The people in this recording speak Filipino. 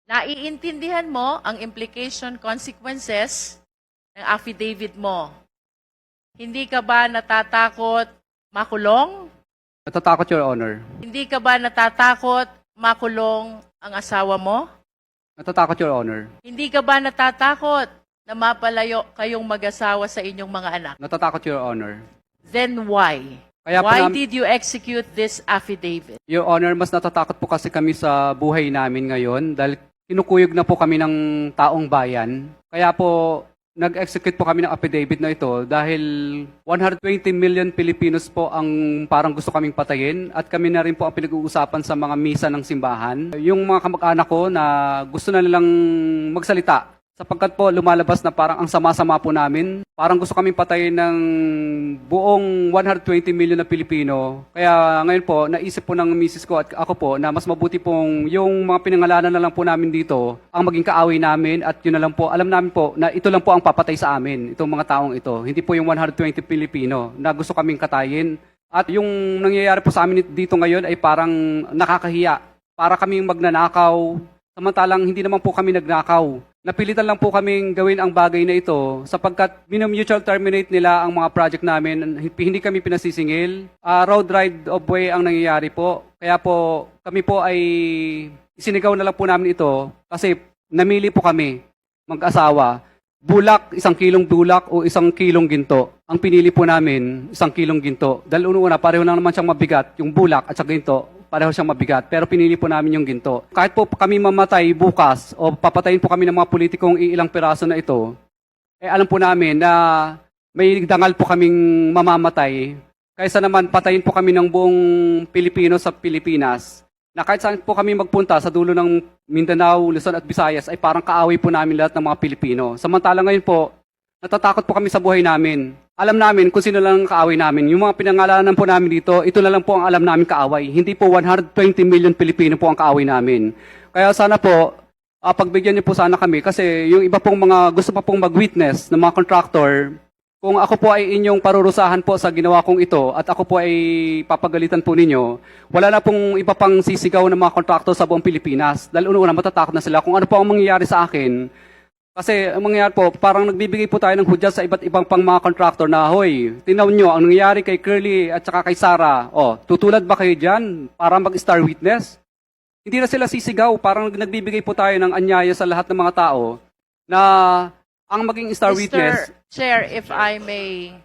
Naiintindihan mo ang implication consequences ng affidavit mo. Hindi ka ba natatakot makulong? Natatakot, Your Honor. Hindi ka ba natatakot makulong ang asawa mo? Natatakot, Your Honor. Hindi ka ba natatakot na mapalayo kayong mag-asawa sa inyong mga anak? Natatakot, Your Honor. Then why? Kaya po Why nam- did you execute this affidavit? Your Honor, mas natatakot po kasi kami sa buhay namin ngayon dahil kinukuyog na po kami ng taong bayan. Kaya po, nag-execute po kami ng affidavit na ito dahil 120 million Filipinos po ang parang gusto kaming patayin at kami na rin po ang pinag-uusapan sa mga misa ng simbahan. Yung mga kamag-anak ko na gusto na nilang magsalita sapagkat po lumalabas na parang ang sama-sama po namin. Parang gusto kaming patayin ng buong 120 million na Pilipino. Kaya ngayon po, naisip po ng misis ko at ako po na mas mabuti pong yung mga pinangalanan na lang po namin dito ang maging kaaway namin at yun na lang po, alam namin po na ito lang po ang papatay sa amin, itong mga taong ito. Hindi po yung 120 Pilipino na gusto kaming katayin. At yung nangyayari po sa amin dito ngayon ay parang nakakahiya. Para kaming magnanakaw, samantalang hindi naman po kami nagnakaw. Napilitan lang po kaming gawin ang bagay na ito sapagkat mutual terminate nila ang mga project namin. Hindi kami pinasisingil. Road ride of way ang nangyayari po. Kaya po kami po ay isinigaw na lang po namin ito kasi namili po kami mag-asawa. Bulak, 1 kilong bulak o 1 kilong ginto. Ang pinili po namin, 1 kilong ginto. Dahil una pareho lang naman siyang mabigat, yung bulak at saka ginto. Pareho siyang mabigat, pero pinili po namin yung ginto. Kahit po kami mamatay bukas o papatayin po kami ng mga politikong iilang piraso na ito, alam po namin na may dangal po kaming mamamatay. Kaysa naman patayin po kami ng buong Pilipino sa Pilipinas, na kahit saan po kami magpunta sa dulo ng Mindanao, Luzon at Visayas, ay parang kaaway po namin lahat ng mga Pilipino. Samantala ngayon po, natatakot po kami sa buhay namin. Alam namin kung sino lang ang kaaway namin. Yung mga pinangalanan po namin dito, ito na lang po ang alam namin kaaway. Hindi po 120 million Pilipino po ang kaaway namin. Kaya sana po, pagbigyan niyo po sana kami kasi yung iba pong mga gusto pa pong mag-witness ng mga contractor, kung ako po ay inyong parurusahan po sa ginawa kong ito at ako po ay papagalitan po ninyo, wala na pong iba pang sisigaw ng mga contractor sa buong Pilipinas. Dahil una matatakot na sila kung ano po ang mangyayari sa akin. Kasi ang mangyayari po, parang nagbibigay po tayo ng hudyat sa iba't ibang pang mga contractor na, hoy, tinaw nyo, ang nangyayari kay Curly at saka kay Sarah, tutulad ba kayo dyan para mag-star witness? Hindi na sila sisigaw, parang nagbibigay po tayo ng anyaya sa lahat ng mga tao na ang maging star witness. Mr. Chair, if I may